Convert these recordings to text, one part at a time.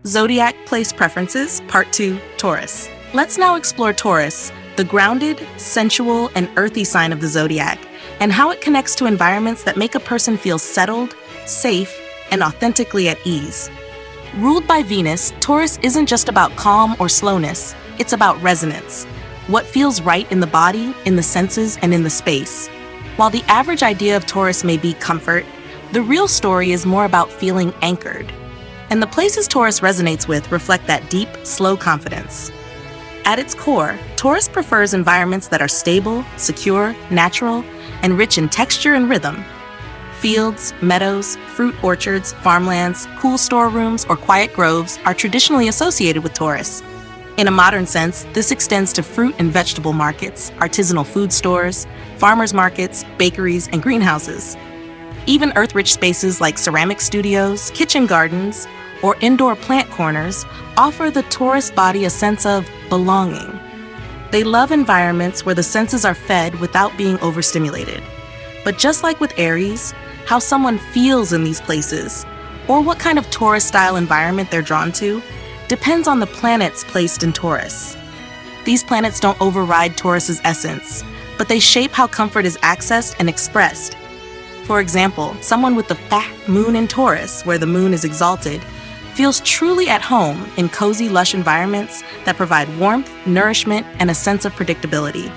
Zodiac Place Preferences, Part 2, Taurus. Let's now explore Taurus, the grounded, sensual, and earthy sign of the zodiac, and how it connects to environments that make a person feel settled, safe, and authentically at ease. Ruled by Venus, Taurus isn't just about calm or slowness, it's about resonance. What feels right in the body, in the senses, and in the space. While the average idea of Taurus may be comfort, the real story is more about feeling anchored. And the places Taurus resonates with reflect that deep, slow confidence. At its core, Taurus prefers environments that are stable, secure, natural, and rich in texture and rhythm. Fields, meadows, fruit orchards, farmlands, cool storerooms, or quiet groves are traditionally associated with Taurus. In a modern sense, this extends to fruit and vegetable markets, artisanal food stores, farmers markets, bakeries, and greenhouses. Even earth-rich spaces like ceramic studios, kitchen gardens, or indoor plant corners offer the Taurus body a sense of belonging. They love environments where the senses are fed without being overstimulated. But just like with Aries, how someone feels in these places, or what kind of Taurus-style environment they're drawn to, depends on the planets placed in Taurus. These planets don't override Taurus's essence, but they shape how comfort is accessed and expressed. For example, someone with the fat moon in Taurus, where the moon is exalted, feels truly at home in cozy, lush environments that provide warmth, nourishment, and a sense of predictability.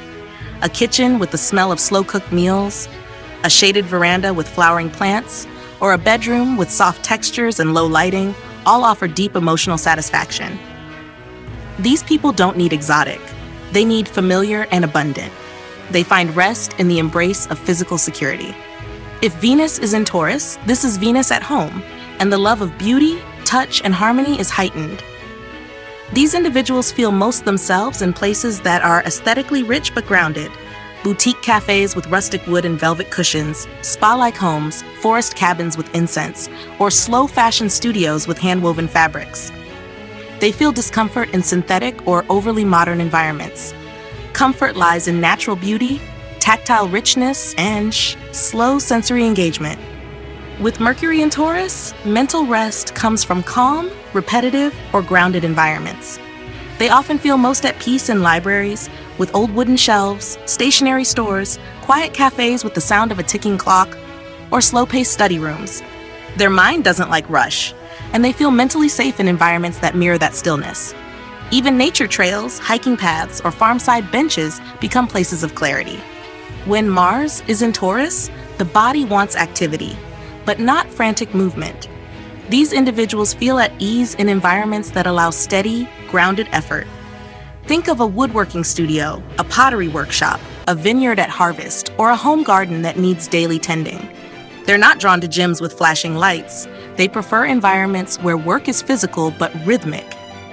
A kitchen with the smell of slow-cooked meals, a shaded veranda with flowering plants, or a bedroom with soft textures and low lighting all offer deep emotional satisfaction. These people don't need exotic. They need familiar and abundant. They find rest in the embrace of physical security. If Venus is in Taurus, this is Venus at home, and the love of beauty, touch, and harmony is heightened. These individuals feel most themselves in places that are aesthetically rich but grounded. Boutique cafes with rustic wood and velvet cushions, spa-like homes, forest cabins with incense, or slow fashion studios with hand-woven fabrics. They feel discomfort in synthetic or overly modern environments. Comfort lies in natural beauty, tactile richness, and slow sensory engagement. With Mercury in Taurus, mental rest comes from calm, repetitive, or grounded environments. They often feel most at peace in libraries, with old wooden shelves, stationery stores, quiet cafes with the sound of a ticking clock, or slow-paced study rooms. Their mind doesn't like rush, and they feel mentally safe in environments that mirror that stillness. Even nature trails, hiking paths, or farmside benches become places of clarity. When Mars is in Taurus, the body wants activity, but not frantic movement. These individuals feel at ease in environments that allow steady, grounded effort. Think of a woodworking studio, a pottery workshop, a vineyard at harvest, or a home garden that needs daily tending. They're not drawn to gyms with flashing lights. They prefer environments where work is physical but rhythmic.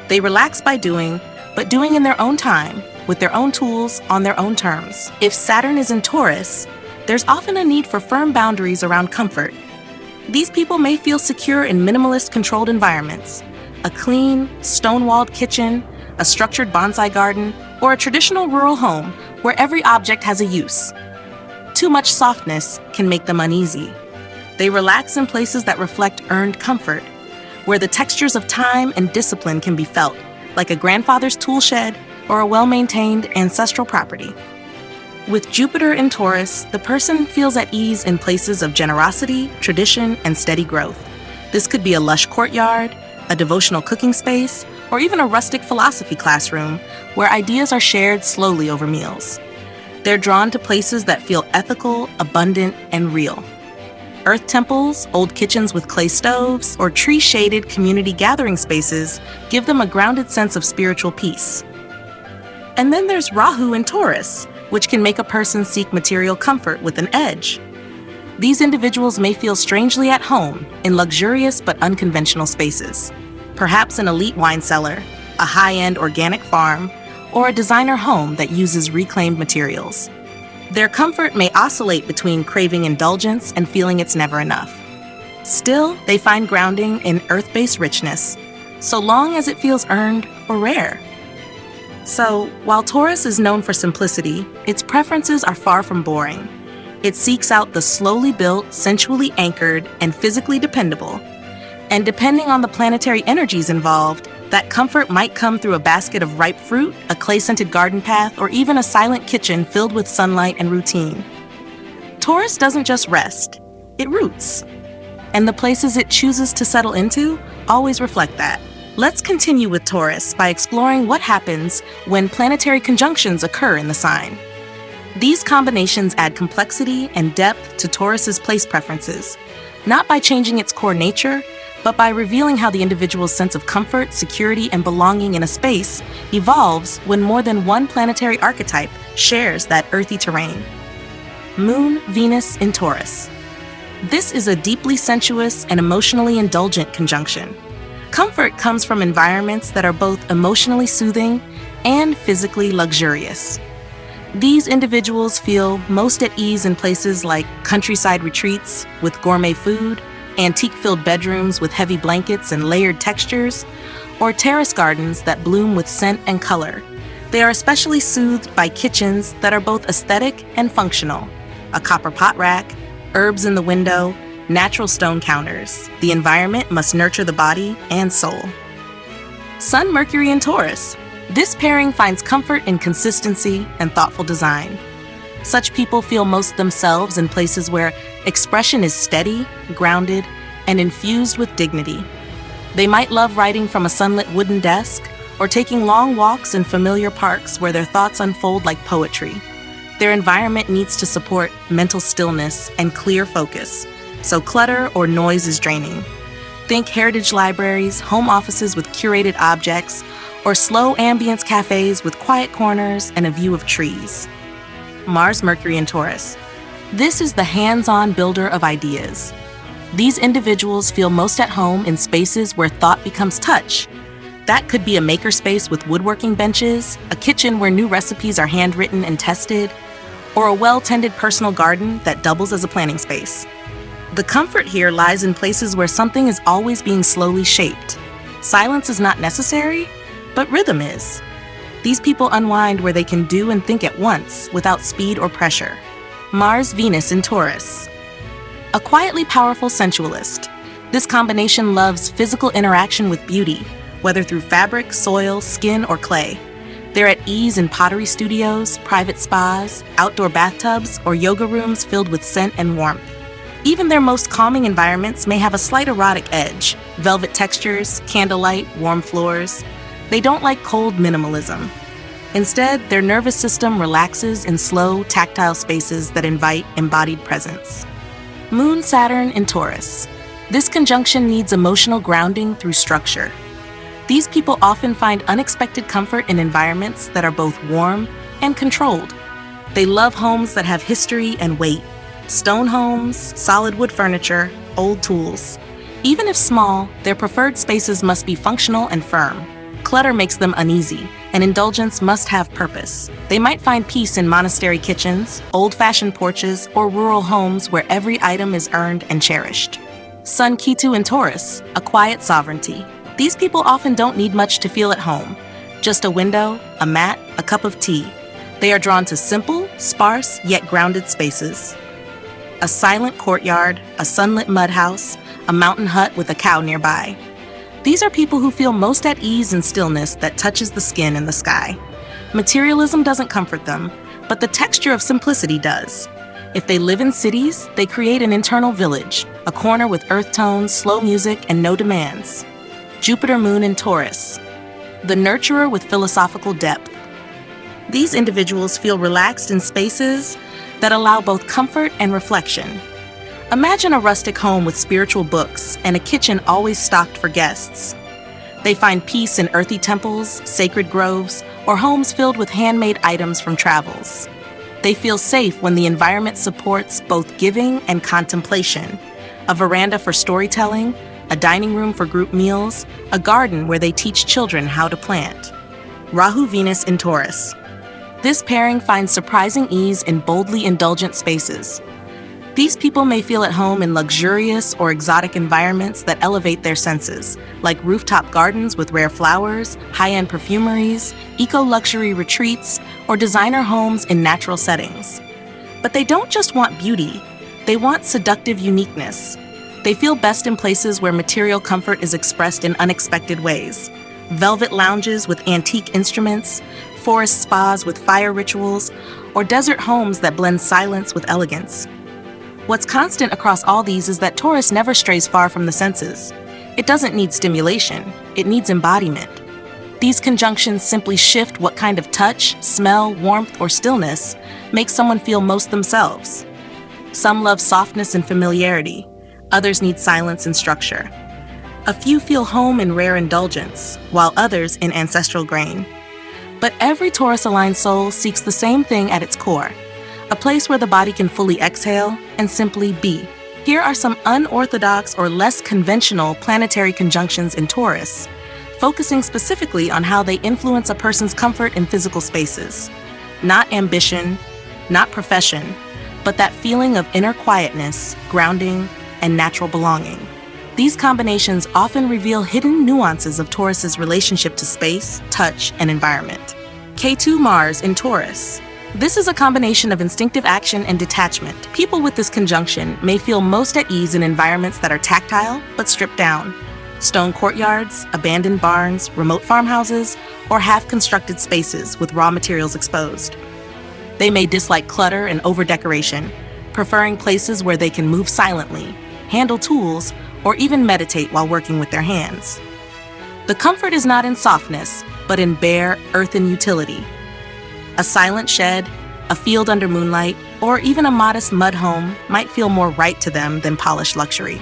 They relax by doing, but doing in their own time, with their own tools, on their own terms. If Saturn is in Taurus, there's often a need for firm boundaries around comfort. These people may feel secure in minimalist, controlled environments. A clean, stone-walled kitchen, a structured bonsai garden, or a traditional rural home where every object has a use. Too much softness can make them uneasy. They relax in places that reflect earned comfort, where the textures of time and discipline can be felt, like a grandfather's tool shed or a well-maintained ancestral property. With Jupiter in Taurus, the person feels at ease in places of generosity, tradition, and steady growth. This could be a lush courtyard, a devotional cooking space, or even a rustic philosophy classroom where ideas are shared slowly over meals. They're drawn to places that feel ethical, abundant, and real. Earth temples, old kitchens with clay stoves, or tree-shaded community gathering spaces give them a grounded sense of spiritual peace. And then there's Rahu in Taurus, which can make a person seek material comfort with an edge. These individuals may feel strangely at home in luxurious but unconventional spaces. Perhaps an elite wine cellar, a high-end organic farm, or a designer home that uses reclaimed materials. Their comfort may oscillate between craving indulgence and feeling it's never enough. Still, they find grounding in earth-based richness, so long as it feels earned or rare. So, while Taurus is known for simplicity, its preferences are far from boring. It seeks out the slowly built, sensually anchored, and physically dependable. And depending on the planetary energies involved, that comfort might come through a basket of ripe fruit, a clay-scented garden path, or even a silent kitchen filled with sunlight and routine. Taurus doesn't just rest, it roots. And the places it chooses to settle into always reflect that. Let's continue with Taurus by exploring what happens when planetary conjunctions occur in the sign. These combinations add complexity and depth to Taurus's place preferences, not by changing its core nature, but by revealing how the individual's sense of comfort, security, and belonging in a space evolves when more than one planetary archetype shares that earthy terrain. Moon, Venus in Taurus. This is a deeply sensuous and emotionally indulgent conjunction. Comfort comes from environments that are both emotionally soothing and physically luxurious. These individuals feel most at ease in places like countryside retreats with gourmet food, antique-filled bedrooms with heavy blankets and layered textures, or terrace gardens that bloom with scent and color. They are especially soothed by kitchens that are both aesthetic and functional. A copper pot rack, herbs in the window, natural stone counters. The environment must nurture the body and soul. Sun, Mercury in Taurus. This pairing finds comfort in consistency and thoughtful design. Such people feel most themselves in places where expression is steady, grounded, and infused with dignity. They might love writing from a sunlit wooden desk or taking long walks in familiar parks where their thoughts unfold like poetry. Their environment needs to support mental stillness and clear focus, so clutter or noise is draining. Think heritage libraries, home offices with curated objects, or slow ambience cafes with quiet corners and a view of trees. Mars, Mercury in Taurus. This is the hands-on builder of ideas. These individuals feel most at home in spaces where thought becomes touch. That could be a makerspace with woodworking benches, a kitchen where new recipes are handwritten and tested, or a well-tended personal garden that doubles as a planning space. The comfort here lies in places where something is always being slowly shaped. Silence is not necessary, but rhythm is. These people unwind where they can do and think at once without speed or pressure. Mars, Venus in Taurus. A quietly powerful sensualist. This combination loves physical interaction with beauty, whether through fabric, soil, skin, or clay. They're at ease in pottery studios, private spas, outdoor bathtubs, or yoga rooms filled with scent and warmth. Even their most calming environments may have a slight erotic edge, velvet textures, candlelight, warm floors. They don't like cold minimalism. Instead, their nervous system relaxes in slow, tactile spaces that invite embodied presence. Moon, Saturn in Taurus. This conjunction needs emotional grounding through structure. These people often find unexpected comfort in environments that are both warm and controlled. They love homes that have history and weight. Stone homes, solid wood furniture, old tools. Even if small, their preferred spaces must be functional and firm. Clutter makes them uneasy, and indulgence must have purpose. They might find peace in monastery kitchens, old-fashioned porches, or rural homes where every item is earned and cherished. Sun, Ketu in Taurus, a quiet sovereignty. These people often don't need much to feel at home. Just a window, a mat, a cup of tea. They are drawn to simple, sparse, yet grounded spaces. A silent courtyard, a sunlit mud house, a mountain hut with a cow nearby. These are people who feel most at ease in stillness that touches the skin and the sky. Materialism doesn't comfort them, but the texture of simplicity does. If they live in cities, they create an internal village, a corner with earth tones, slow music, and no demands. Jupiter, Moon in Taurus. The nurturer with philosophical depth. These individuals feel relaxed in spaces that allow both comfort and reflection. Imagine a rustic home with spiritual books and a kitchen always stocked for guests. They find peace in earthy temples, sacred groves, or homes filled with handmade items from travels. They feel safe when the environment supports both giving and contemplation. A veranda for storytelling, a dining room for group meals, a garden where they teach children how to plant. Rahu, Venus in Taurus. This pairing finds surprising ease in boldly indulgent spaces. These people may feel at home in luxurious or exotic environments that elevate their senses, like rooftop gardens with rare flowers, high-end perfumeries, eco-luxury retreats, or designer homes in natural settings. But they don't just want beauty, they want seductive uniqueness. They feel best in places where material comfort is expressed in unexpected ways. Velvet lounges with antique instruments, forest spas with fire rituals, or desert homes that blend silence with elegance. What's constant across all these is that Taurus never strays far from the senses. It doesn't need stimulation, it needs embodiment. These conjunctions simply shift what kind of touch, smell, warmth, or stillness makes someone feel most themselves. Some love softness and familiarity, others need silence and structure. A few feel home in rare indulgence, while others in ancestral grain. But every Taurus-aligned soul seeks the same thing at its core, a place where the body can fully exhale and simply be. Here are some unorthodox or less conventional planetary conjunctions in Taurus, focusing specifically on how they influence a person's comfort in physical spaces. Not ambition, not profession, but that feeling of inner quietness, grounding, and natural belonging. These combinations often reveal hidden nuances of Taurus's relationship to space, touch, and environment. Ketu Mars in Taurus. This is a combination of instinctive action and detachment. People with this conjunction may feel most at ease in environments that are tactile but stripped down. Stone courtyards, abandoned barns, remote farmhouses, or half-constructed spaces with raw materials exposed. They may dislike clutter and over-decoration, preferring places where they can move silently, handle tools, or even meditate while working with their hands. The comfort is not in softness, but in bare, earthen utility. A silent shed, a field under moonlight, or even a modest mud home might feel more right to them than polished luxury.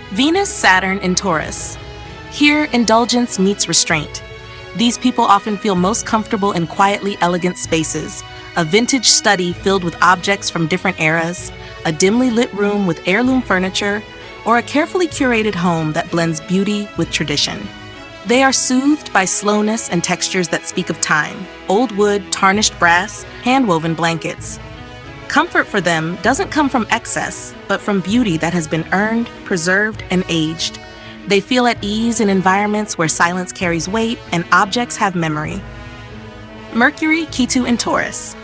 Venus, Saturn in Taurus. Here, indulgence meets restraint. These people often feel most comfortable in quietly elegant spaces, a vintage study filled with objects from different eras, a dimly lit room with heirloom furniture, or a carefully curated home that blends beauty with tradition. They are soothed by slowness and textures that speak of time: old wood, tarnished brass, hand-woven blankets. Comfort for them doesn't come from excess, but from beauty that has been earned, preserved, and aged. They feel at ease in environments where silence carries weight and objects have memory. Mercury, Ketu, and Taurus.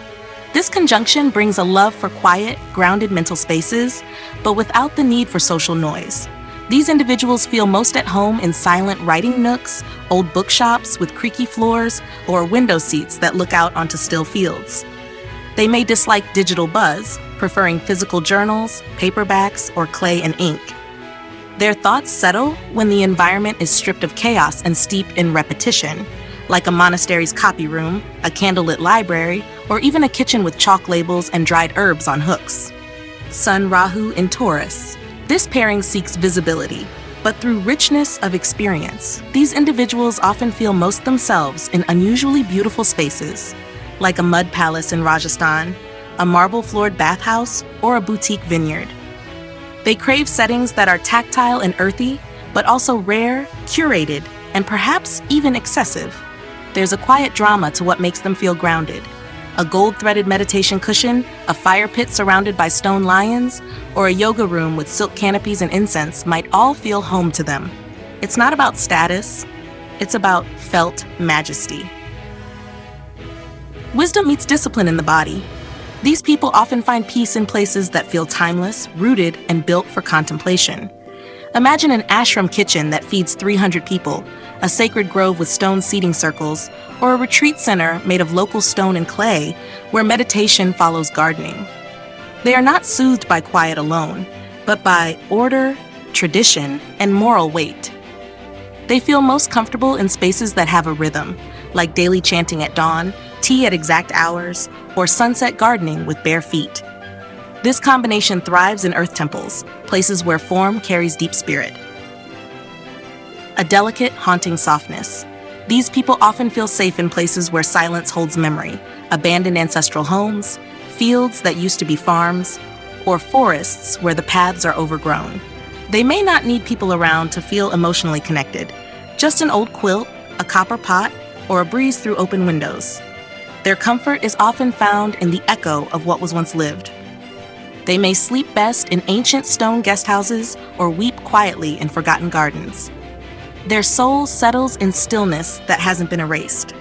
This conjunction brings a love for quiet, grounded mental spaces, but without the need for social noise. These individuals feel most at home in silent writing nooks, old bookshops with creaky floors, or window seats that look out onto still fields. They may dislike digital buzz, preferring physical journals, paperbacks, or clay and ink. Their thoughts settle when the environment is stripped of chaos and steeped in repetition, like a monastery's copy room, a candlelit library, or even a kitchen with chalk labels and dried herbs on hooks. Sun, Rahu in Taurus. This pairing seeks visibility, but through richness of experience. These individuals often feel most themselves in unusually beautiful spaces, like a mud palace in Rajasthan, a marble-floored bathhouse, or a boutique vineyard. They crave settings that are tactile and earthy, but also rare, curated, and perhaps even excessive. There's a quiet drama to what makes them feel grounded. A gold-threaded meditation cushion, a fire pit surrounded by stone lions, or a yoga room with silk canopies and incense might all feel home to them. It's not about status, it's about felt majesty. Wisdom meets discipline in the body. These people often find peace in places that feel timeless, rooted, and built for contemplation. Imagine an ashram kitchen that feeds 300 people, a sacred grove with stone seating circles, or a retreat center made of local stone and clay where meditation follows gardening. They are not soothed by quiet alone, but by order, tradition, and moral weight. They feel most comfortable in spaces that have a rhythm, like daily chanting at dawn, tea at exact hours, or sunset gardening with bare feet. This combination thrives in earth temples, places where form carries deep spirit. A delicate, haunting softness. These people often feel safe in places where silence holds memory, abandoned ancestral homes, fields that used to be farms, or forests where the paths are overgrown. They may not need people around to feel emotionally connected, just an old quilt, a copper pot, or a breeze through open windows. Their comfort is often found in the echo of what was once lived. They may sleep best in ancient stone guest houses or weep quietly in forgotten gardens. Their soul settles in stillness that hasn't been erased.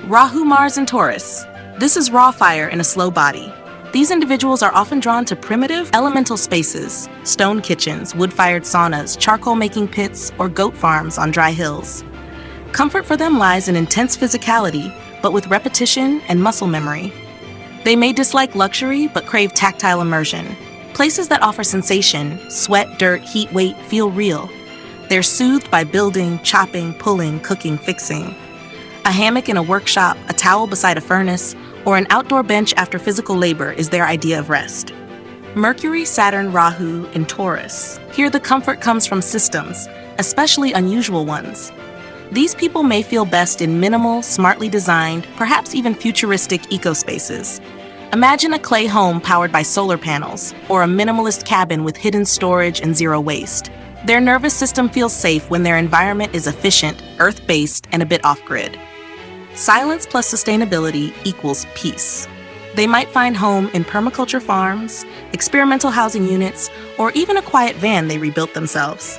Rahu, Mars, and Taurus. This is raw fire in a slow body. These individuals are often drawn to primitive, elemental spaces, stone kitchens, wood-fired saunas, charcoal-making pits, or goat farms on dry hills. Comfort for them lies in intense physicality, but with repetition and muscle memory. They may dislike luxury, but crave tactile immersion. Places that offer sensation, sweat, dirt, heat, weight, feel real. They're soothed by building, chopping, pulling, cooking, fixing. A hammock in a workshop, a towel beside a furnace, or an outdoor bench after physical labor is their idea of rest. Mercury, Saturn, Rahu, and Taurus. Here the comfort comes from systems, especially unusual ones. These people may feel best in minimal, smartly designed, perhaps even futuristic ecospaces. Imagine a clay home powered by solar panels, or a minimalist cabin with hidden storage and zero waste. Their nervous system feels safe when their environment is efficient, earth-based, and a bit off-grid. Silence plus sustainability equals peace. They might find home in permaculture farms, experimental housing units, or even a quiet van they rebuilt themselves.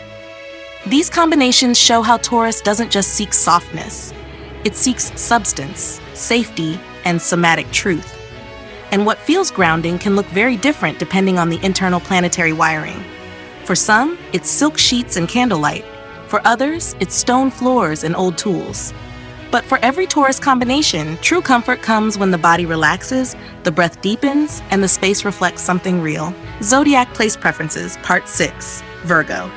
These combinations show how Taurus doesn't just seek softness. It seeks substance, safety, and somatic truth. And what feels grounding can look very different depending on the internal planetary wiring. For some, it's silk sheets and candlelight. For others, it's stone floors and old tools. But for every Taurus combination, true comfort comes when the body relaxes, the breath deepens, and the space reflects something real. Zodiac Place Preferences, Part 6, Virgo.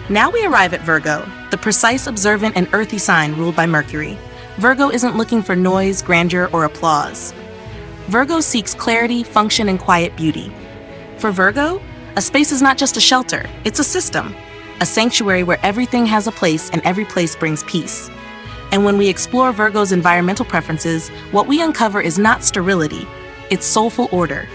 Now we arrive at Virgo, the precise, observant, and earthy sign ruled by Mercury. Virgo isn't looking for noise, grandeur, or applause. Virgo seeks clarity, function, and quiet beauty. For Virgo, a space is not just a shelter, it's a system, a sanctuary where everything has a place and every place brings peace. And when we explore Virgo's environmental preferences, what we uncover is not sterility, it's soulful order.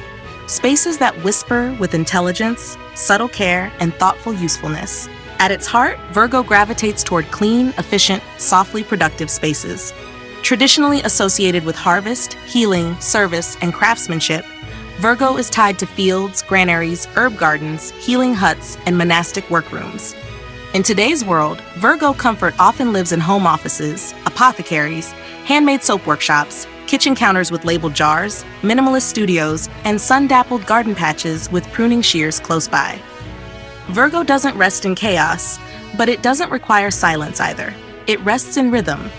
Spaces that whisper with intelligence, subtle care, and thoughtful usefulness. At its heart, Virgo gravitates toward clean, efficient, softly productive spaces. Traditionally associated with harvest, healing, service, and craftsmanship, Virgo is tied to fields, granaries, herb gardens, healing huts, and monastic workrooms. In today's world, Virgo comfort often lives in home offices, apothecaries, handmade soap workshops, kitchen counters with labeled jars, minimalist studios, and sun-dappled garden patches with pruning shears close by. Virgo doesn't rest in chaos, but it doesn't require silence either. It rests in rhythm.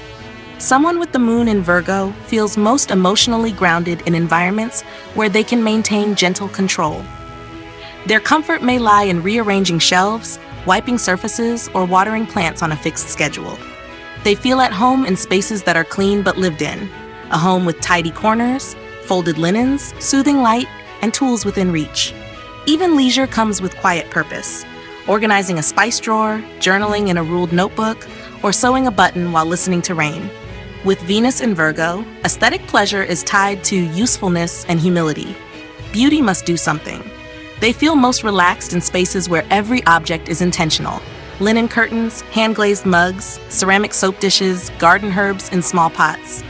Someone with the moon in Virgo feels most emotionally grounded in environments where they can maintain gentle control. Their comfort may lie in rearranging shelves, wiping surfaces, or watering plants on a fixed schedule. They feel at home in spaces that are clean but lived in, a home with tidy corners, folded linens, soothing light, and tools within reach. Even leisure comes with quiet purpose, organizing a spice drawer, journaling in a ruled notebook, or sewing a button while listening to rain. With Venus in Virgo, aesthetic pleasure is tied to usefulness and humility. Beauty must do something. They feel most relaxed in spaces where every object is intentional. Linen curtains, hand-glazed mugs, ceramic soap dishes, garden herbs in small pots.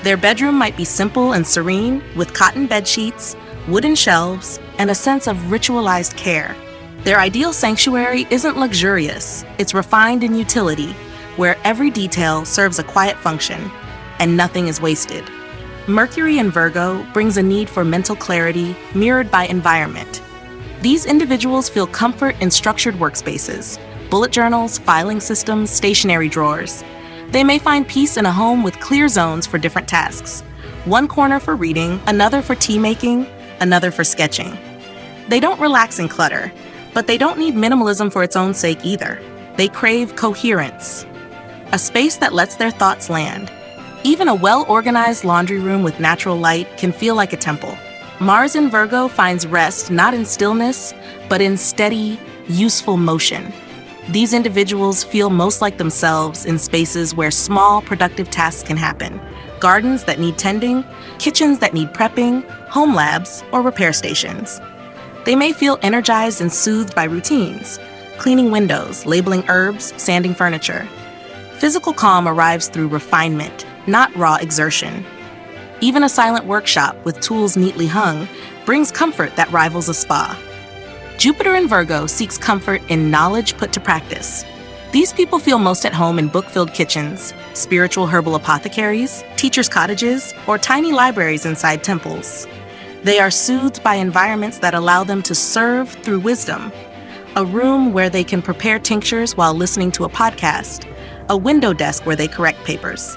Their bedroom might be simple and serene, with cotton bed sheets, wooden shelves, and a sense of ritualized care. Their ideal sanctuary isn't luxurious, it's refined in utility, where every detail serves a quiet function, and nothing is wasted. Mercury in Virgo brings a need for mental clarity mirrored by environment. These individuals feel comfort in structured workspaces, bullet journals, filing systems, stationery drawers. They may find peace in a home with clear zones for different tasks. One corner for reading, another for tea making, another for sketching. They don't relax in clutter, but they don't need minimalism for its own sake either. They crave coherence, a space that lets their thoughts land. Even a well-organized laundry room with natural light can feel like a temple. Mars in Virgo finds rest not in stillness, but in steady, useful motion. These individuals feel most like themselves in spaces where small, productive tasks can happen. Gardens that need tending, kitchens that need prepping, home labs, or repair stations. They may feel energized and soothed by routines, cleaning windows, labeling herbs, sanding furniture. Physical calm arrives through refinement, not raw exertion. Even a silent workshop with tools neatly hung brings comfort that rivals a spa. Jupiter in Virgo seeks comfort in knowledge put to practice. These people feel most at home in book-filled kitchens, spiritual herbal apothecaries, teachers' cottages, or tiny libraries inside temples. They are soothed by environments that allow them to serve through wisdom. A room where they can prepare tinctures while listening to a podcast. A window desk where they correct papers.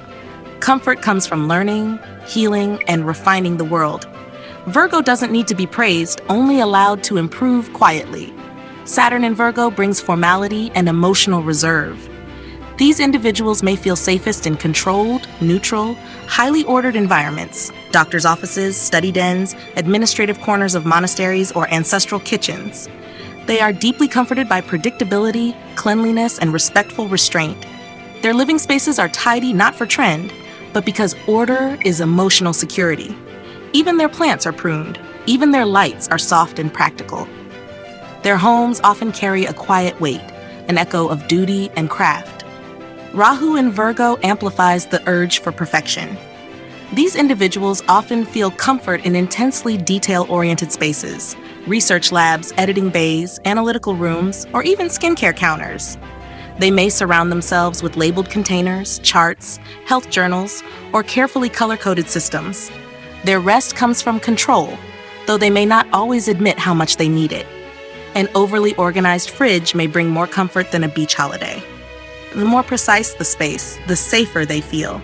Comfort comes from learning, healing, and refining the world. Virgo doesn't need to be praised, only allowed to improve quietly. Saturn in Virgo brings formality and emotional reserve. These individuals may feel safest in controlled, neutral, highly ordered environments, doctors' offices, study dens, administrative corners of monasteries, or ancestral kitchens. They are deeply comforted by predictability, cleanliness, and respectful restraint. Their living spaces are tidy not for trend, but because order is emotional security. Even their plants are pruned. Even their lights are soft and practical. Their homes often carry a quiet weight, an echo of duty and craft. Rahu in Virgo amplifies the urge for perfection. These individuals often feel comfort in intensely detail-oriented spaces, research labs, editing bays, analytical rooms, or even skincare counters. They may surround themselves with labeled containers, charts, health journals, or carefully color-coded systems. Their rest comes from control, though they may not always admit how much they need it. An overly organized fridge may bring more comfort than a beach holiday. The more precise the space, the safer they feel.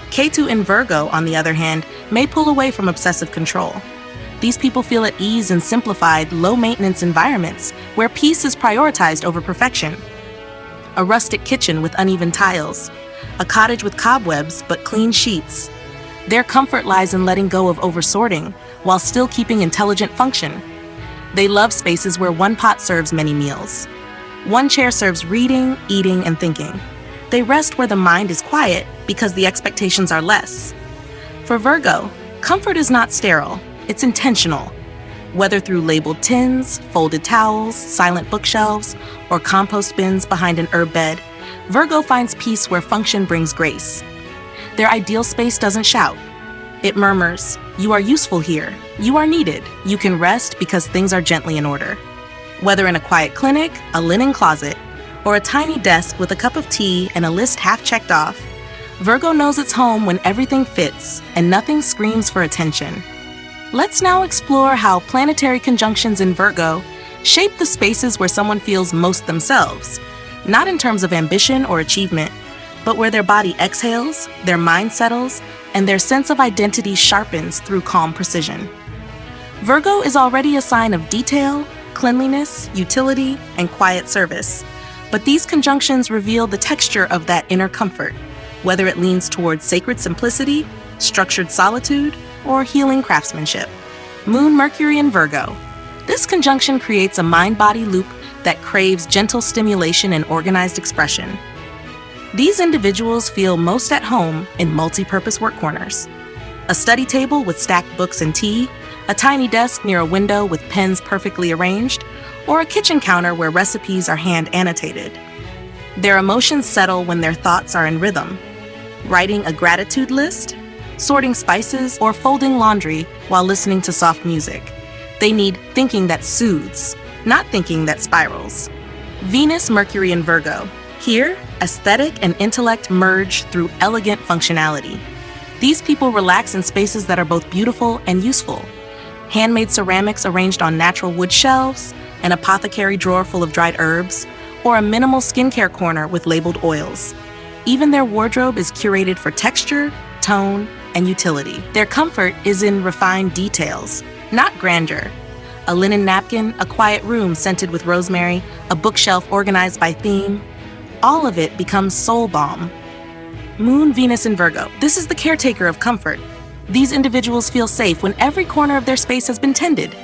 Ketu in Virgo, on the other hand, may pull away from obsessive control. These people feel at ease in simplified, low-maintenance environments where peace is prioritized over perfection. A rustic kitchen with uneven tiles, a cottage with cobwebs but clean sheets. Their comfort lies in letting go of oversorting while still keeping intelligent function. They love spaces where one pot serves many meals. One chair serves reading, eating, and thinking. They rest where the mind is quiet because the expectations are less. For Virgo, comfort is not sterile, it's intentional. Whether through labeled tins, folded towels, silent bookshelves, or compost bins behind an herb bed, Virgo finds peace where function brings grace. Their ideal space doesn't shout. It murmurs, "You are useful here. You are needed. You can rest because things are gently in order." Whether in a quiet clinic, a linen closet, or a tiny desk with a cup of tea and a list half checked off, Virgo knows it's home when everything fits and nothing screams for attention. Let's now explore how planetary conjunctions in Virgo shape the spaces where someone feels most themselves, not in terms of ambition or achievement, but where their body exhales, their mind settles, and their sense of identity sharpens through calm precision. Virgo is already a sign of detail, cleanliness, utility, and quiet service. But these conjunctions reveal the texture of that inner comfort, whether it leans towards sacred simplicity, structured solitude, or healing craftsmanship. Moon Mercury in Virgo. This conjunction creates a mind-body loop that craves gentle stimulation and organized expression. These individuals feel most at home in multi-purpose work corners. A study table with stacked books and tea, a tiny desk near a window with pens perfectly arranged, or a kitchen counter where recipes are hand-annotated. Their emotions settle when their thoughts are in rhythm. Writing a gratitude list, sorting spices, or folding laundry while listening to soft music. They need thinking that soothes, not thinking that spirals. Venus, Mercury, and Virgo. Here, aesthetic and intellect merge through elegant functionality. These people relax in spaces that are both beautiful and useful. Handmade ceramics arranged on natural wood shelves, an apothecary drawer full of dried herbs, or a minimal skincare corner with labeled oils. Even their wardrobe is curated for texture, tone, and utility. Their comfort is in refined details, not grandeur. A linen napkin, a quiet room scented with rosemary, a bookshelf organized by theme. All of it becomes soul balm. Moon, Venus, and Virgo. This is the caretaker of comfort. These individuals feel safe when every corner of their space has been tended.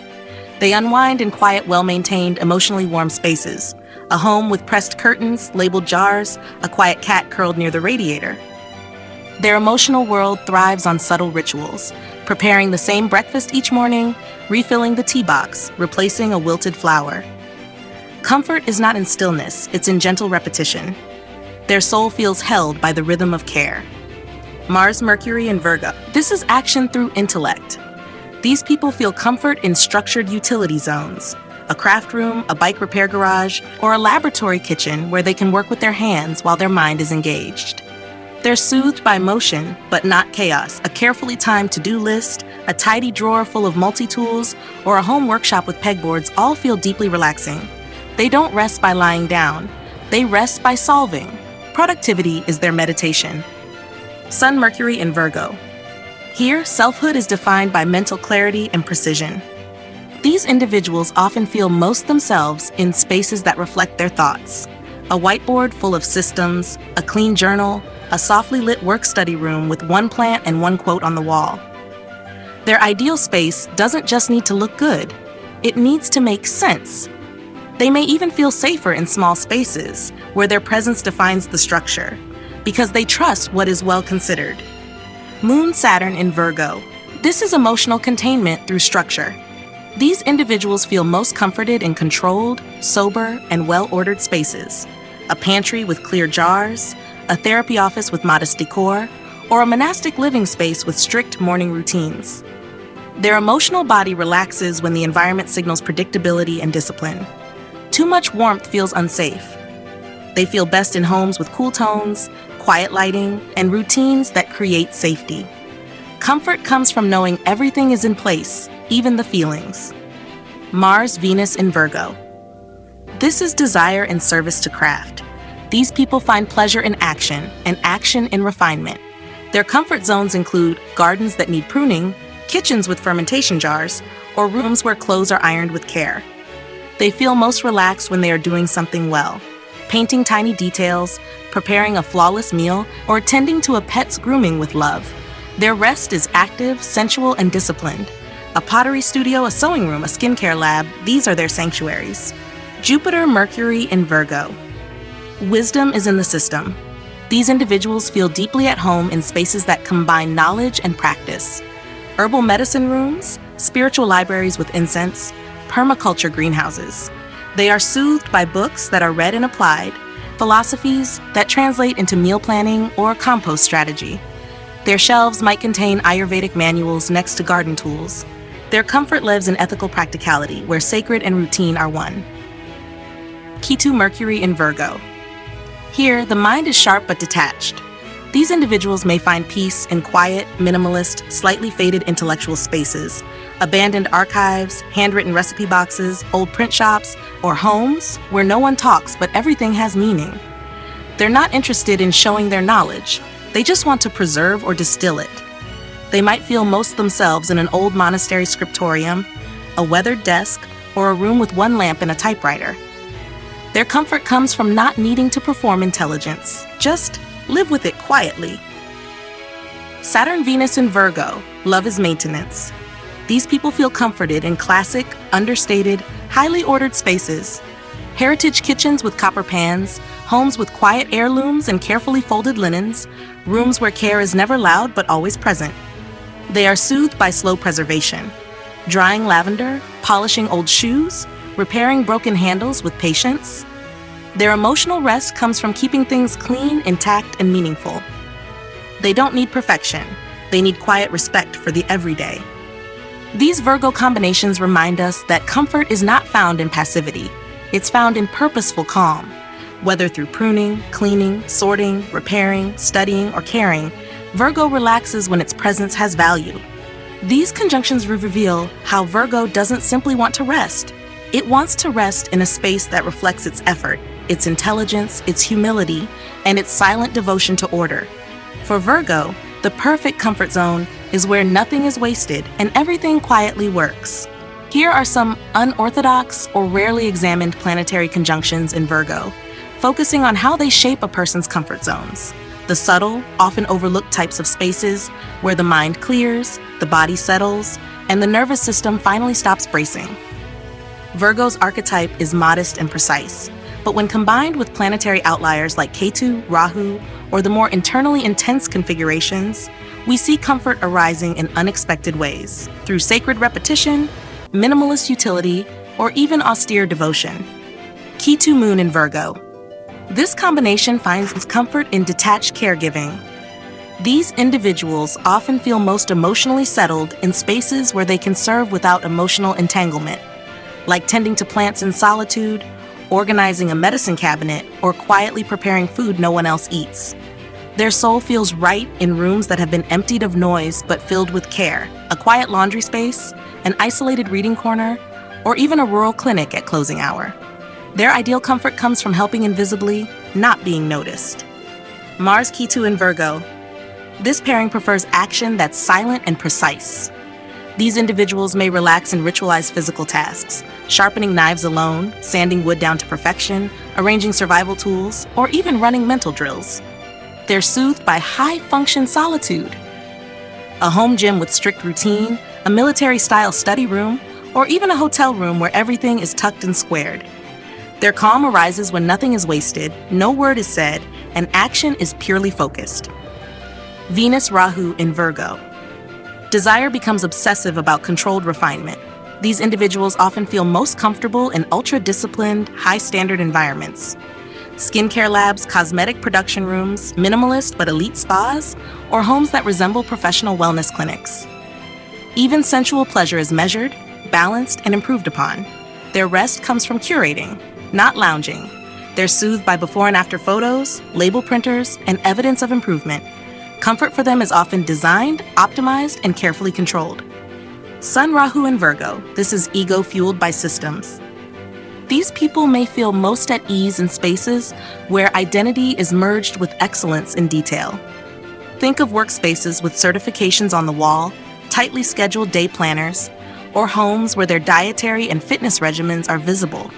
They unwind in quiet, well-maintained, emotionally warm spaces. A home with pressed curtains, labeled jars, a quiet cat curled near the radiator. Their emotional world thrives on subtle rituals, preparing the same breakfast each morning, refilling the tea box, replacing a wilted flower. Comfort is not in stillness, it's in gentle repetition. Their soul feels held by the rhythm of care. Mars, Mercury, and Virgo. This is action through intellect. These people feel comfort in structured utility zones, a craft room, a bike repair garage, or a laboratory kitchen where they can work with their hands while their mind is engaged. They're soothed by motion, but not chaos. A carefully timed to-do list, a tidy drawer full of multi-tools, or a home workshop with pegboards all feel deeply relaxing. They don't rest by lying down. They rest by solving. Productivity is their meditation. Sun, Mercury, and Virgo. Here, selfhood is defined by mental clarity and precision. These individuals often feel most themselves in spaces that reflect their thoughts. A whiteboard full of systems, a clean journal, a softly lit work-study room with one plant and one quote on the wall. Their ideal space doesn't just need to look good, it needs to make sense. They may even feel safer in small spaces, where their presence defines the structure, because they trust what is well considered. Moon, Saturn in Virgo. This is emotional containment through structure. These individuals feel most comforted in controlled, sober, and well-ordered spaces. A pantry with clear jars, a therapy office with modest decor, or a monastic living space with strict morning routines. Their emotional body relaxes when the environment signals predictability and discipline. Too much warmth feels unsafe. They feel best in homes with cool tones, quiet lighting, and routines that create safety. Comfort comes from knowing everything is in place, even the feelings. Mars, Venus in Virgo. This is desire and service to craft. These people find pleasure in action and action in refinement. Their comfort zones include gardens that need pruning, kitchens with fermentation jars, or rooms where clothes are ironed with care. They feel most relaxed when they are doing something well, painting tiny details, preparing a flawless meal, or tending to a pet's grooming with love. Their rest is active, sensual, and disciplined. A pottery studio, a sewing room, a skincare lab, these are their sanctuaries. Jupiter, Mercury in Virgo. Wisdom is in the system. These individuals feel deeply at home in spaces that combine knowledge and practice. Herbal medicine rooms, spiritual libraries with incense, permaculture greenhouses. They are soothed by books that are read and applied, philosophies that translate into meal planning or compost strategy. Their shelves might contain Ayurvedic manuals next to garden tools. Their comfort lives in ethical practicality, where sacred and routine are one. Ketu, Mercury in Virgo. Here, the mind is sharp but detached. These individuals may find peace in quiet, minimalist, slightly faded intellectual spaces, abandoned archives, handwritten recipe boxes, old print shops, or homes where no one talks but everything has meaning. They're not interested in showing their knowledge. They just want to preserve or distill it. They might feel most themselves in an old monastery scriptorium, a weathered desk, or a room with one lamp and a typewriter. Their comfort comes from not needing to perform intelligence. Just live with it quietly. Saturn, Venus in Virgo. Love is maintenance. These people feel comforted in classic, understated, highly ordered spaces. Heritage kitchens with copper pans, homes with quiet heirlooms and carefully folded linens, rooms where care is never loud but always present. They are soothed by slow preservation. Drying lavender, polishing old shoes, repairing broken handles with patience. Their emotional rest comes from keeping things clean, intact, and meaningful. They don't need perfection. They need quiet respect for the everyday. These Virgo combinations remind us that comfort is not found in passivity. It's found in purposeful calm. Whether through pruning, cleaning, sorting, repairing, studying, or caring, Virgo relaxes when its presence has value. These conjunctions reveal how Virgo doesn't simply want to rest. It wants to rest in a space that reflects its effort, its intelligence, its humility, and its silent devotion to order. For Virgo, the perfect comfort zone is where nothing is wasted and everything quietly works. Here are some unorthodox or rarely examined planetary conjunctions in Virgo, focusing on how they shape a person's comfort zones. The subtle, often overlooked types of spaces where the mind clears, the body settles, and the nervous system finally stops bracing. Virgo's archetype is modest and precise, but when combined with planetary outliers like Ketu, Rahu, or the more internally intense configurations, we see comfort arising in unexpected ways, through sacred repetition, minimalist utility, or even austere devotion. Ketu, Moon in Virgo. This combination finds its comfort in detached caregiving. These individuals often feel most emotionally settled in spaces where they can serve without emotional entanglement, like tending to plants in solitude, organizing a medicine cabinet, or quietly preparing food no one else eats. Their soul feels right in rooms that have been emptied of noise but filled with care, a quiet laundry space, an isolated reading corner, or even a rural clinic at closing hour. Their ideal comfort comes from helping invisibly, not being noticed. Mars, Ketu, and Virgo. This pairing prefers action that's silent and precise. These individuals may relax in ritualized physical tasks, sharpening knives alone, sanding wood down to perfection, arranging survival tools, or even running mental drills. They're soothed by high-function solitude. A home gym with strict routine, a military-style study room, or even a hotel room where everything is tucked and squared. Their calm arises when nothing is wasted, no word is said, and action is purely focused. Venus, Rahu in Virgo. Desire becomes obsessive about controlled refinement. These individuals often feel most comfortable in ultra-disciplined, high-standard environments. Skincare labs, cosmetic production rooms, minimalist but elite spas, or homes that resemble professional wellness clinics. Even sensual pleasure is measured, balanced, and improved upon. Their rest comes from curating, not lounging. They're soothed by before and after photos, label printers, and evidence of improvement. Comfort for them is often designed, optimized, and carefully controlled. Sun, Rahu, and Virgo. This is ego fueled by systems. These people may feel most at ease in spaces where identity is merged with excellence in detail. Think of workspaces with certifications on the wall, tightly scheduled day planners, or homes where their dietary and fitness regimens are visible.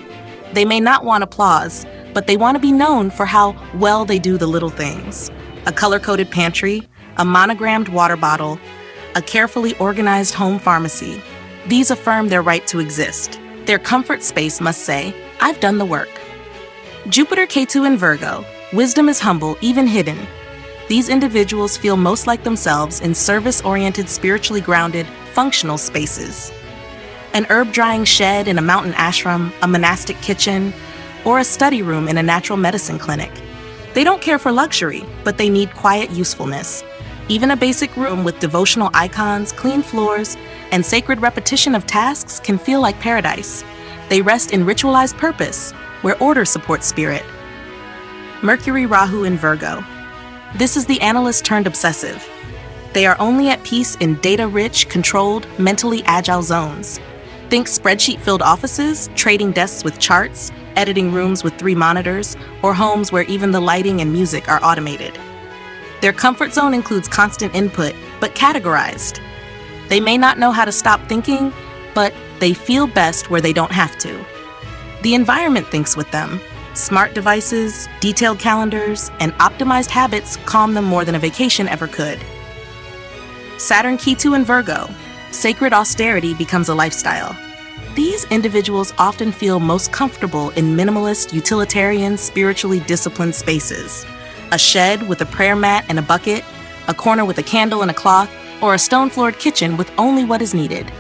They may not want applause, but they want to be known for how well they do the little things. A color-coded pantry, a monogrammed water bottle, a carefully organized home pharmacy. These affirm their right to exist. Their comfort space must say, "I've done the work." Jupiter, Ketu, and Virgo. Wisdom is humble, even hidden. These individuals feel most like themselves in service-oriented, spiritually grounded, functional spaces. An herb-drying shed in a mountain ashram, a monastic kitchen, or a study room in a natural medicine clinic. They don't care for luxury, but they need quiet usefulness. Even a basic room with devotional icons, clean floors, and sacred repetition of tasks can feel like paradise. They rest in ritualized purpose, where order supports spirit. Mercury, Rahu, and Virgo. This is the analyst turned obsessive. They are only at peace in data-rich, controlled, mentally agile zones. Think spreadsheet-filled offices, trading desks with charts, editing rooms with 3 monitors, or homes where even the lighting and music are automated. Their comfort zone includes constant input, but categorized. They may not know how to stop thinking, but they feel best where they don't have to. The environment thinks with them. Smart devices, detailed calendars, and optimized habits calm them more than a vacation ever could. Saturn, Ketu, and Virgo. Sacred austerity becomes a lifestyle. These individuals often feel most comfortable in minimalist, utilitarian, spiritually disciplined spaces. A shed with a prayer mat and a bucket, a corner with a candle and a cloth, or a stone-floored kitchen with only what is needed.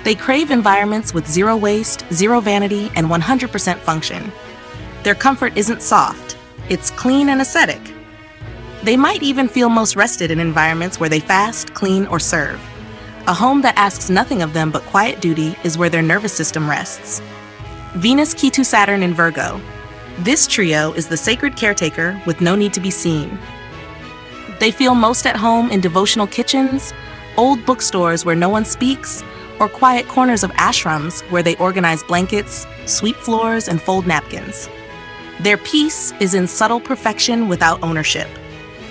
They crave environments with zero waste, zero vanity, and 100% function. Their comfort isn't soft, it's clean and aesthetic. They might even feel most rested in environments where they fast, clean, or serve. A home that asks nothing of them but quiet duty is where their nervous system rests. Venus, Ketu, Saturn, and Virgo. This trio is the sacred caretaker with no need to be seen. They feel most at home in devotional kitchens, old bookstores where no one speaks, or quiet corners of ashrams where they organize blankets, sweep floors, and fold napkins. Their peace is in subtle perfection without ownership.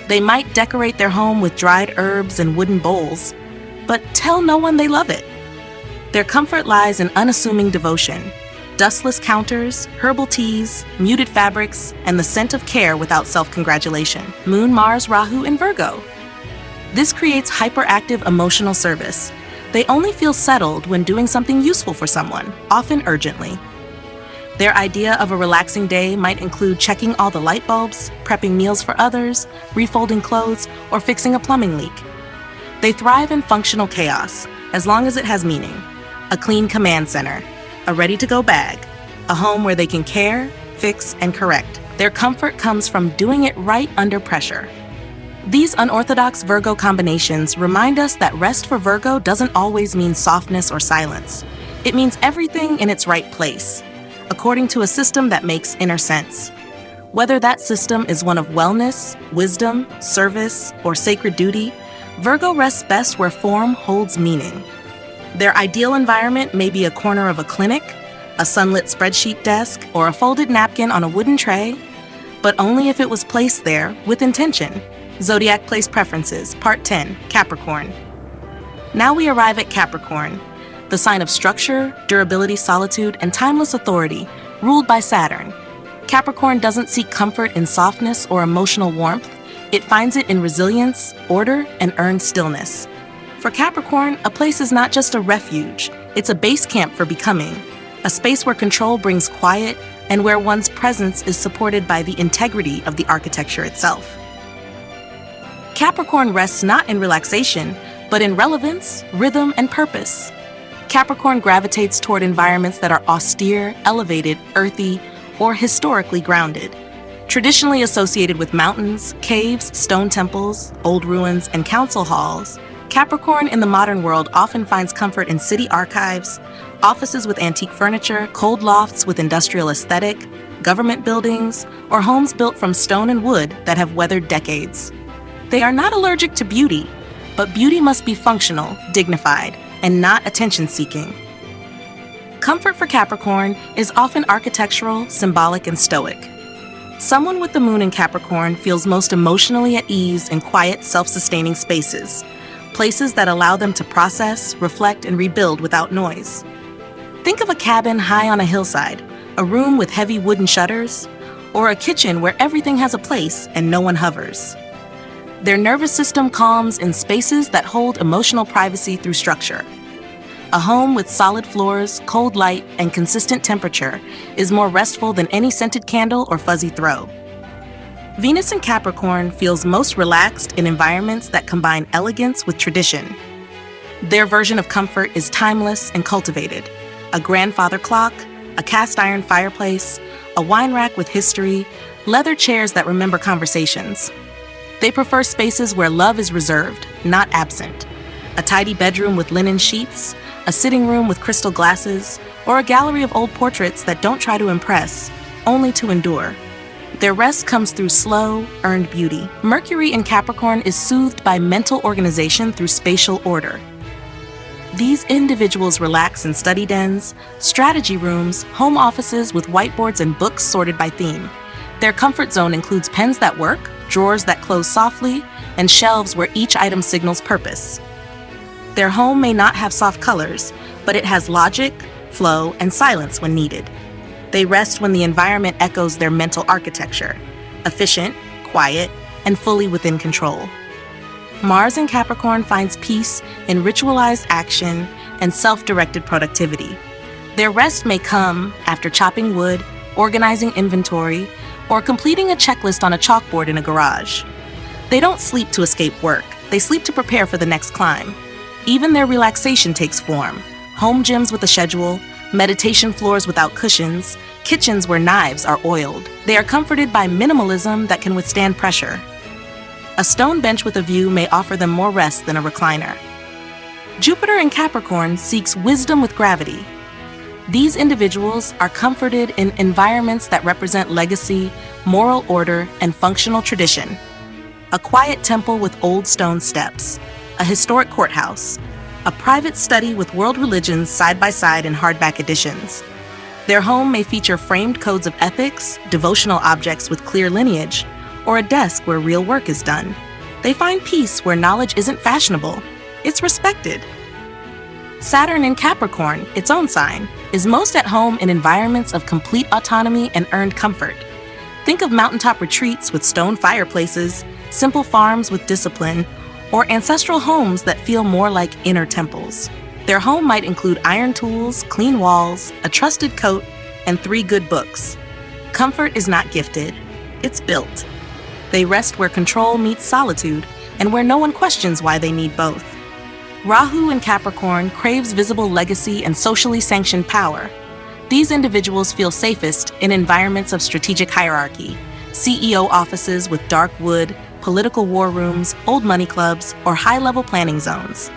They might decorate their home with dried herbs and wooden bowls, but tell no one they love it. Their comfort lies in unassuming devotion, dustless counters, herbal teas, muted fabrics, and the scent of care without self-congratulation. Moon, Mars, Rahu, and Virgo. This creates hyperactive emotional service. They only feel settled when doing something useful for someone, often urgently. Their idea of a relaxing day might include checking all the light bulbs, prepping meals for others, refolding clothes, or fixing a plumbing leak. They thrive in functional chaos, as long as it has meaning. A clean command center, a ready-to-go bag, a home where they can care, fix, and correct. Their comfort comes from doing it right under pressure. These unorthodox Virgo combinations remind us that rest for Virgo doesn't always mean softness or silence. It means everything in its right place, according to a system that makes inner sense. Whether that system is one of wellness, wisdom, service, or sacred duty, Virgo rests best where form holds meaning. Their ideal environment may be a corner of a clinic, a sunlit spreadsheet desk, or a folded napkin on a wooden tray, but only if it was placed there with intention. Zodiac Place Preferences, Part 10, Capricorn. Now we arrive at Capricorn, the sign of structure, durability, solitude, and timeless authority, ruled by Saturn. Capricorn doesn't seek comfort in softness or emotional warmth. It finds it in resilience, order, and earned stillness. For Capricorn, a place is not just a refuge, it's a base camp for becoming, a space where control brings quiet and where one's presence is supported by the integrity of the architecture itself. Capricorn rests not in relaxation, but in relevance, rhythm, and purpose. Capricorn gravitates toward environments that are austere, elevated, earthy, or historically grounded. Traditionally associated with mountains, caves, stone temples, old ruins, and council halls, Capricorn in the modern world often finds comfort in city archives, offices with antique furniture, cold lofts with industrial aesthetic, government buildings, or homes built from stone and wood that have weathered decades. They are not allergic to beauty, but beauty must be functional, dignified, and not attention-seeking. Comfort for Capricorn is often architectural, symbolic, and stoic. Someone with the moon in Capricorn feels most emotionally at ease in quiet, self-sustaining spaces, places that allow them to process, reflect, and rebuild without noise. Think of a cabin high on a hillside, a room with heavy wooden shutters, or a kitchen where everything has a place and no one hovers. Their nervous system calms in spaces that hold emotional privacy through structure. A home with solid floors, cold light, and consistent temperature is more restful than any scented candle or fuzzy throw. Venus in Capricorn feels most relaxed in environments that combine elegance with tradition. Their version of comfort is timeless and cultivated. A grandfather clock, a cast iron fireplace, a wine rack with history, leather chairs that remember conversations. They prefer spaces where love is reserved, not absent. A tidy bedroom with linen sheets, a sitting room with crystal glasses, or a gallery of old portraits that don't try to impress, only to endure. Their rest comes through slow, earned beauty. Mercury in Capricorn is soothed by mental organization through spatial order. These individuals relax in study dens, strategy rooms, home offices with whiteboards and books sorted by theme. Their comfort zone includes pens that work, drawers that close softly, and shelves where each item signals purpose. Their home may not have soft colors, but it has logic, flow, and silence when needed. They rest when the environment echoes their mental architecture, efficient, quiet, and fully within control. Mars in Capricorn finds peace in ritualized action and self-directed productivity. Their rest may come after chopping wood, organizing inventory, or completing a checklist on a chalkboard in a garage. They don't sleep to escape work, they sleep to prepare for the next climb. Even their relaxation takes form. Home gyms with a schedule, meditation floors without cushions, kitchens where knives are oiled. They are comforted by minimalism that can withstand pressure. A stone bench with a view may offer them more rest than a recliner. Jupiter in Capricorn seeks wisdom with gravity. These individuals are comforted in environments that represent legacy, moral order, and functional tradition. A quiet temple with old stone steps, a historic courthouse, a private study with world religions side by side in hardback editions. Their home may feature framed codes of ethics, devotional objects with clear lineage, or a desk where real work is done. They find peace where knowledge isn't fashionable, it's respected. Saturn in Capricorn, its own sign, is most at home in environments of complete autonomy and earned comfort. Think of mountaintop retreats with stone fireplaces, simple farms with discipline, or ancestral homes that feel more like inner temples. Their home might include iron tools, clean walls, a trusted coat, and 3 good books. Comfort is not gifted, it's built. They rest where control meets solitude and where no one questions why they need both. Rahu in Capricorn craves visible legacy and socially sanctioned power. These individuals feel safest in environments of strategic hierarchy, CEO offices with dark wood, political war rooms, old money clubs, or high-level planning zones.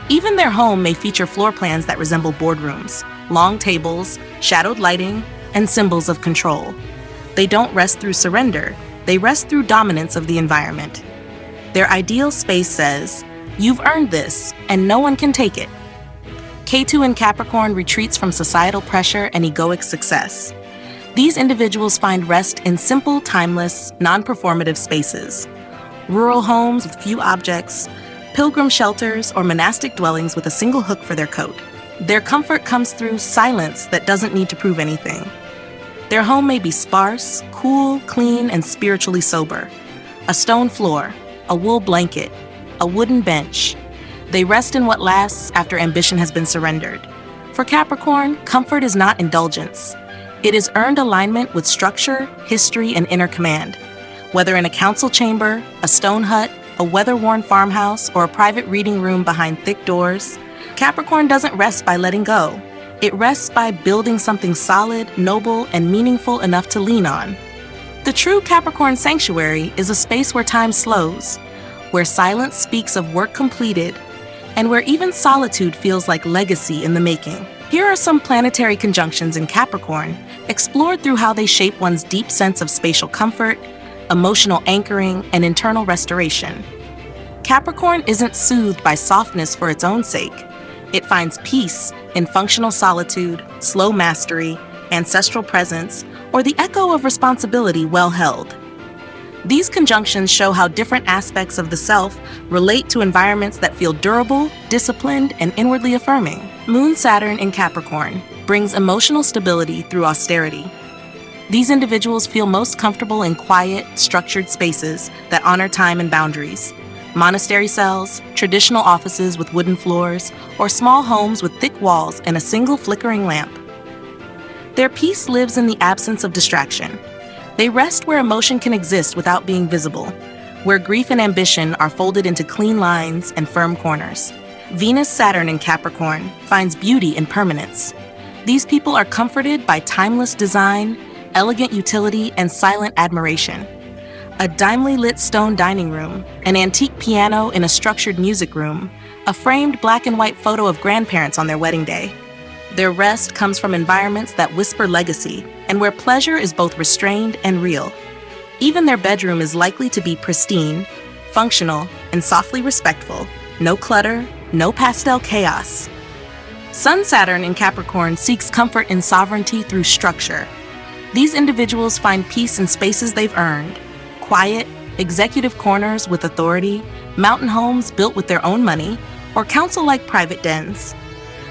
Even their home may feature floor plans that resemble boardrooms, long tables, shadowed lighting, and symbols of control. They don't rest through surrender, they rest through dominance of the environment. Their ideal space says, "You've earned this, and no one can take it." Ketu in Capricorn retreats from societal pressure and egoic success. These individuals find rest in simple, timeless, non-performative spaces. Rural homes with few objects, pilgrim shelters, or monastic dwellings with a single hook for their coat. Their comfort comes through silence that doesn't need to prove anything. Their home may be sparse, cool, clean, and spiritually sober. A stone floor, a wool blanket, a wooden bench. They rest in what lasts after ambition has been surrendered. For Capricorn, comfort is not indulgence. It is earned alignment with structure, history, and inner command. Whether in a council chamber, a stone hut, a weather-worn farmhouse, or a private reading room behind thick doors, Capricorn doesn't rest by letting go. It rests by building something solid, noble, and meaningful enough to lean on. The true Capricorn sanctuary is a space where time slows, where silence speaks of work completed, and where even solitude feels like legacy in the making. Here are some planetary conjunctions in Capricorn, explored through how they shape one's deep sense of spatial comfort, emotional anchoring, and internal restoration. Capricorn isn't soothed by softness for its own sake. It finds peace in functional solitude, slow mastery, ancestral presence, or the echo of responsibility well held. These conjunctions show how different aspects of the self relate to environments that feel durable, disciplined, and inwardly affirming. Moon Saturn in Capricorn brings emotional stability through austerity. These individuals feel most comfortable in quiet, structured spaces that honor time and boundaries. Monastery cells, traditional offices with wooden floors, or small homes with thick walls and a single flickering lamp. Their peace lives in the absence of distraction. They rest where emotion can exist without being visible, where grief and ambition are folded into clean lines and firm corners. Venus-Saturn in Capricorn finds beauty in permanence. These people are comforted by timeless design, elegant utility, and silent admiration. A dimly lit stone dining room, an antique piano in a structured music room, a framed black and white photo of grandparents on their wedding day. Their rest comes from environments that whisper legacy, and where pleasure is both restrained and real. Even their bedroom is likely to be pristine, functional, and softly respectful. No clutter, no pastel chaos. Sun-Saturn in Capricorn seeks comfort in sovereignty through structure. These individuals find peace in spaces they've earned. Quiet, executive corners with authority, mountain homes built with their own money, or council-like private dens.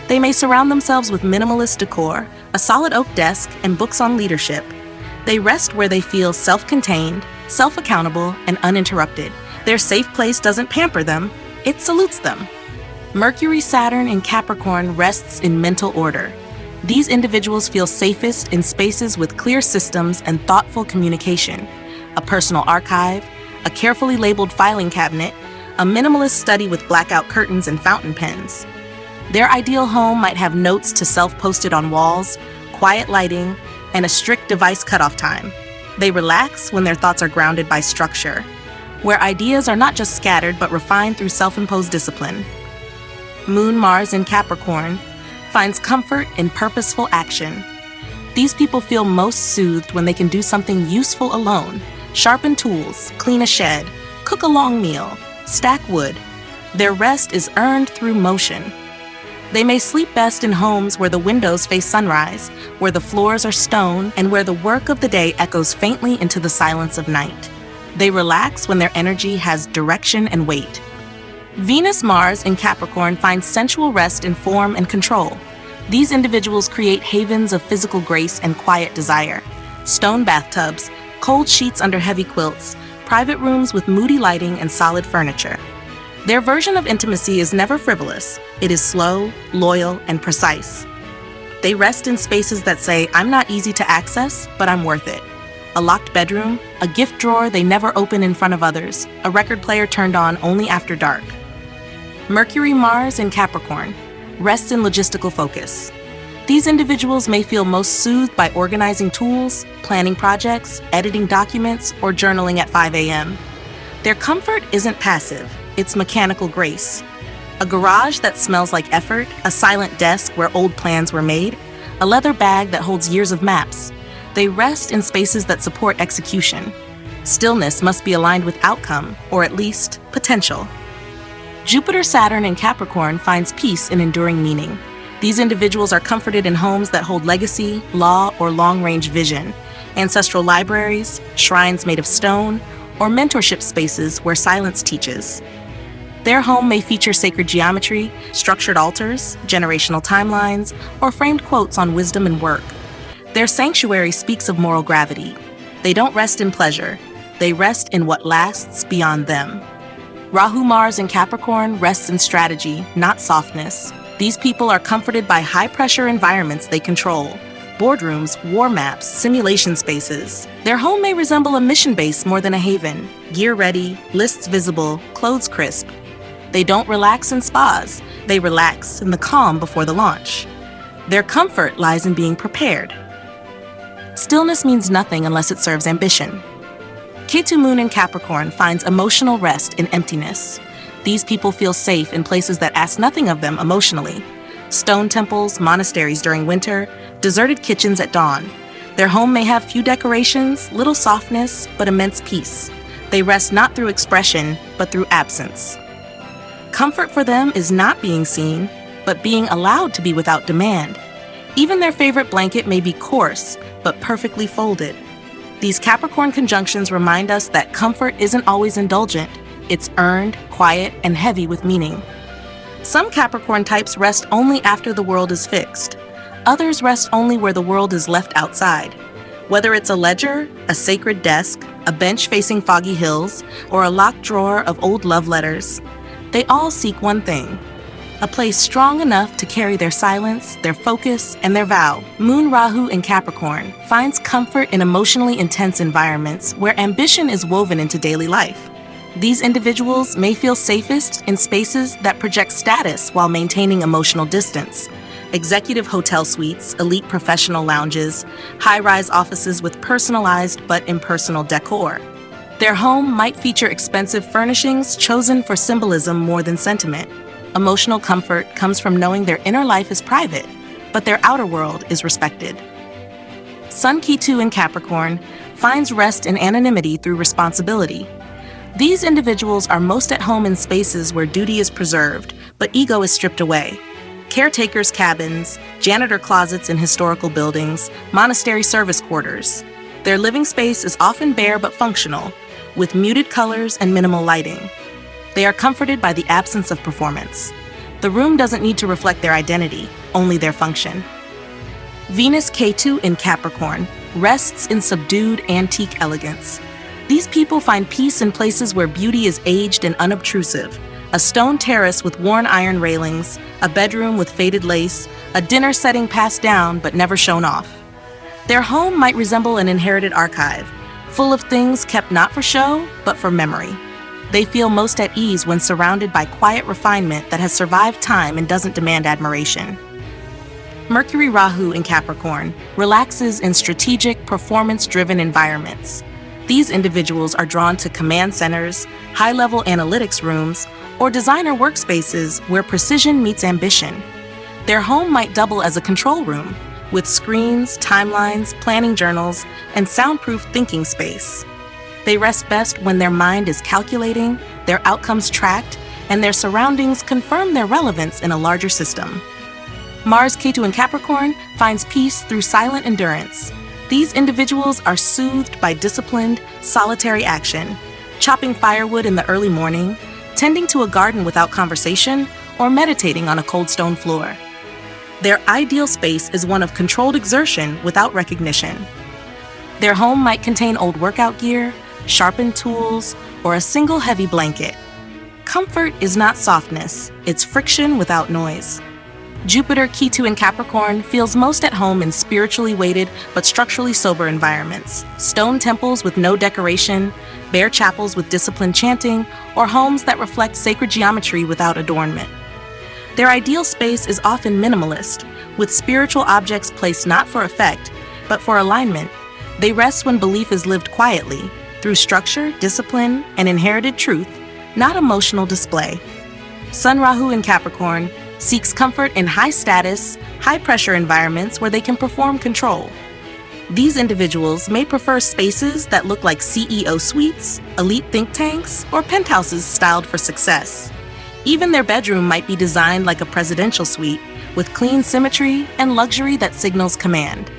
They may surround themselves with minimalist decor, a solid oak desk, and books on leadership. They rest where they feel self-contained, self-accountable, and uninterrupted. Their safe place doesn't pamper them, it salutes them. Mercury-Saturn in Capricorn rests in mental order. These individuals feel safest in spaces with clear systems and thoughtful communication. A personal archive, a carefully labeled filing cabinet, a minimalist study with blackout curtains and fountain pens. Their ideal home might have notes to self posted on walls, quiet lighting, and a strict device cutoff time. They relax when their thoughts are grounded by structure, where ideas are not just scattered but refined through self-imposed discipline. Moon-Mars in Capricorn finds comfort in purposeful action. These people feel most soothed when they can do something useful alone. Sharpen tools, clean a shed, cook a long meal, stack wood. Their rest is earned through motion. They may sleep best in homes where the windows face sunrise, where the floors are stone, and where the work of the day echoes faintly into the silence of night. They relax when their energy has direction and weight. Venus-Mars in Capricorn finds sensual rest in form and control. These individuals create havens of physical grace and quiet desire. Stone bathtubs, cold sheets under heavy quilts, private rooms with moody lighting and solid furniture. Their version of intimacy is never frivolous. It is slow, loyal, and precise. They rest in spaces that say, "I'm not easy to access, but I'm worth it." A locked bedroom, a gift drawer they never open in front of others, a record player turned on only after dark. Mercury-Mars in Capricorn rests in logistical focus. These individuals may feel most soothed by organizing tools, planning projects, editing documents, or journaling at 5 a.m. Their comfort isn't passive, it's mechanical grace. A garage that smells like effort, a silent desk where old plans were made, a leather bag that holds years of maps. They rest in spaces that support execution. Stillness must be aligned with outcome, or at least potential. Jupiter-Saturn in Capricorn finds peace in enduring meaning. These individuals are comforted in homes that hold legacy, law, or long-range vision, ancestral libraries, shrines made of stone, or mentorship spaces where silence teaches. Their home may feature sacred geometry, structured altars, generational timelines, or framed quotes on wisdom and work. Their sanctuary speaks of moral gravity. They don't rest in pleasure. They rest in what lasts beyond them. Rahu-Mars in Capricorn rests in strategy, not softness. These people are comforted by high-pressure environments they control. Boardrooms, war maps, simulation spaces. Their home may resemble a mission base more than a haven. Gear ready, lists visible, clothes crisp. They don't relax in spas. They relax in the calm before the launch. Their comfort lies in being prepared. Stillness means nothing unless it serves ambition. Ketu moon in Capricorn finds emotional rest in emptiness. These people feel safe in places that ask nothing of them emotionally. Stone temples, monasteries during winter, deserted kitchens at dawn. Their home may have few decorations, little softness, but immense peace. They rest not through expression, but through absence. Comfort for them is not being seen, but being allowed to be without demand. Even their favorite blanket may be coarse, but perfectly folded. These Capricorn conjunctions remind us that comfort isn't always indulgent. It's earned, quiet, and heavy with meaning. Some Capricorn types rest only after the world is fixed. Others rest only where the world is left outside. Whether it's a ledger, a sacred desk, a bench facing foggy hills, or a locked drawer of old love letters, they all seek one thing: a place strong enough to carry their silence, their focus, and their vow. Moon Rahu in Capricorn finds comfort in emotionally intense environments where ambition is woven into daily life. These individuals may feel safest in spaces that project status while maintaining emotional distance. Executive hotel suites, elite professional lounges, high-rise offices with personalized but impersonal decor. Their home might feature expensive furnishings chosen for symbolism more than sentiment. Emotional comfort comes from knowing their inner life is private, but their outer world is respected. Sun Ketu in Capricorn finds rest in anonymity through responsibility. These individuals are most at home in spaces where duty is preserved, but ego is stripped away. Caretakers' cabins, janitor closets in historical buildings, monastery service quarters. Their living space is often bare but functional, with muted colors and minimal lighting. They are comforted by the absence of performance. The room doesn't need to reflect their identity, only their function. Venus Ketu in Capricorn rests in subdued antique elegance. These people find peace in places where beauty is aged and unobtrusive. A stone terrace with worn iron railings, a bedroom with faded lace, a dinner setting passed down but never shown off. Their home might resemble an inherited archive, full of things kept not for show, but for memory. They feel most at ease when surrounded by quiet refinement that has survived time and doesn't demand admiration. Mercury Rahu in Capricorn relaxes in strategic, performance-driven environments. These individuals are drawn to command centers, high-level analytics rooms, or designer workspaces where precision meets ambition. Their home might double as a control room, with screens, timelines, planning journals, and soundproof thinking space. They rest best when their mind is calculating, their outcomes tracked, and their surroundings confirm their relevance in a larger system. Mars Ketu in Capricorn finds peace through silent endurance. These individuals are soothed by disciplined, solitary action, chopping firewood in the early morning, tending to a garden without conversation, or meditating on a cold stone floor. Their ideal space is one of controlled exertion without recognition. Their home might contain old workout gear, sharpened tools, or a single heavy blanket. Comfort is not softness, it's friction without noise. Jupiter Ketu in Capricorn feels most at home in spiritually weighted but structurally sober environments. Stone temples with no decoration, bare chapels with disciplined chanting, or homes that reflect sacred geometry without adornment. Their ideal space is often minimalist, with spiritual objects placed not for effect, but for alignment. They rest when belief is lived quietly, through structure, discipline, and inherited truth, not emotional display. Sun Rahu in Capricorn seeks comfort in high-status, high-pressure environments where they can perform control. These individuals may prefer spaces that look like CEO suites, elite think tanks, or penthouses styled for success. Even their bedroom might be designed like a presidential suite, with clean symmetry and luxury that signals command.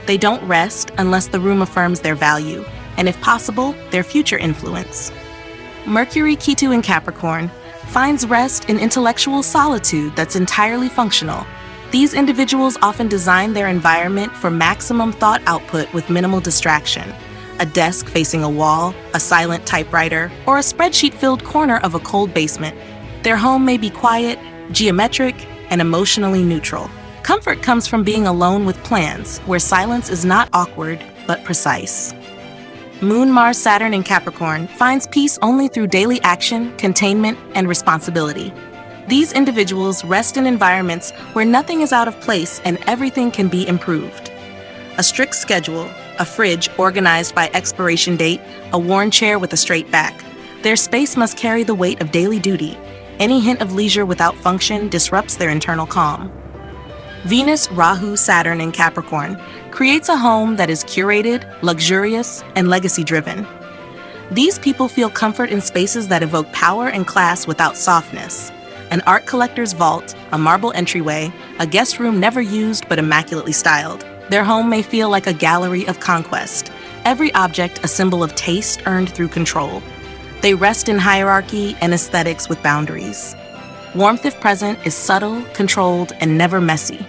They don't rest unless the room affirms their value, and if possible, their future influence. Mercury, Ketu, and Capricorn finds rest in intellectual solitude that's entirely functional. These individuals often design their environment for maximum thought output with minimal distraction. A desk facing a wall, a silent typewriter, or a spreadsheet-filled corner of a cold basement. Their home may be quiet, geometric, and emotionally neutral. Comfort comes from being alone with plans, where silence is not awkward, but precise. Moon, Mars, Saturn, and Capricorn finds peace only through daily action, containment, and responsibility. These individuals rest in environments where nothing is out of place and everything can be improved. A strict schedule, a fridge organized by expiration date, a worn chair with a straight back. Their space must carry the weight of daily duty. Any hint of leisure without function disrupts their internal calm. Venus, Rahu, Saturn, and Capricorn creates a home that is curated, luxurious, and legacy-driven. These people feel comfort in spaces that evoke power and class without softness. An art collector's vault, a marble entryway, a guest room never used but immaculately styled. Their home may feel like a gallery of conquest, every object a symbol of taste earned through control. They rest in hierarchy and aesthetics with boundaries. Warmth, if present, is subtle, controlled, and never messy.